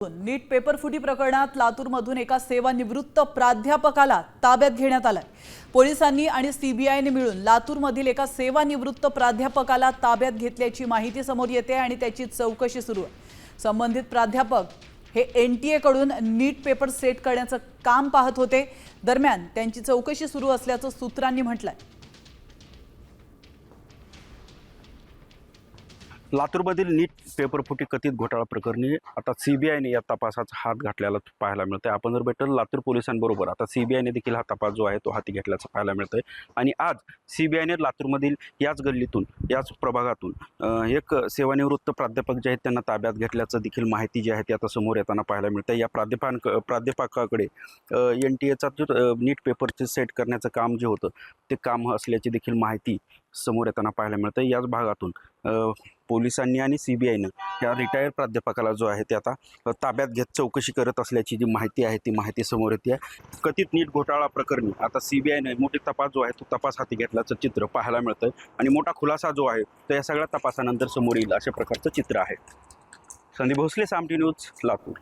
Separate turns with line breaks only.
नीट पेपरफुटी प्रकरणात लातूरमधून एका सेवानिवृत्त प्राध्यापकाला ताब्यात घेण्यात आलाय। पोलिसांनी आणि सीबीआयने मिळून लातूरमधील एका सेवानिवृत्त प्राध्यापकाला ताब्यात घेतल्याची माहिती समोर येते आणि त्याची चौकशी सुरू आहे। संबंधित प्राध्यापक हे एनटीए कडून नीट पेपर सेट करण्याचं काम पाहत होते। दरम्यान त्यांची चौकशी सुरू असल्याचं सूत्रांनी म्हटलंय।
लातूरमधील नीट पेपरफुटी कथित घोटाळा प्रकरणी आता सीबीआयने या तपासाचा हात घातलेला पाहायला मिळतंय। आपण जर भेटल लातूर पोलिसांबरोबर आता सीबीआयने देखील हा तपास जो आहे तो हाती घेतल्याचं पाहायला मिळतंय। आणि आज सीबीआयने लातूरमधील याच गल्लीतून याच प्रभागातून एक सेवानिवृत्त प्राध्यापक जे आहेत त्यांना ताब्यात घेतल्याचं देखील माहिती जी आहे ती आता समोर येताना पाहायला मिळते। या प्राध्यापकाकडे एनटीएचा जो नीट पेपरचे सेट करण्याचं काम जे होतं ते काम असल्याची देखील माहिती समोर येताना पाहायला मिळते। याच भागातून पोलिसांनी आणि सीबीआयनं या रिटायर्ड प्राध्यापकाला जो आहे ते आता ताब्यात घेत चौकशी करत असल्याची जी माहिती आहे ती माहिती समोर येते। कथित नीट घोटाळा प्रकरणी आता सीबीआयने मोठी तपास जो आहे तो तपास हाती घेतल्याचं चित्र पाहायला मिळतंय आणि मोठा खुलासा जो आहे तो या सगळ्या तपासानंतर समोर येईल अशा प्रकारचं चित्र आहे। संदीप भोसले, सामटी न्यूज, लातूर।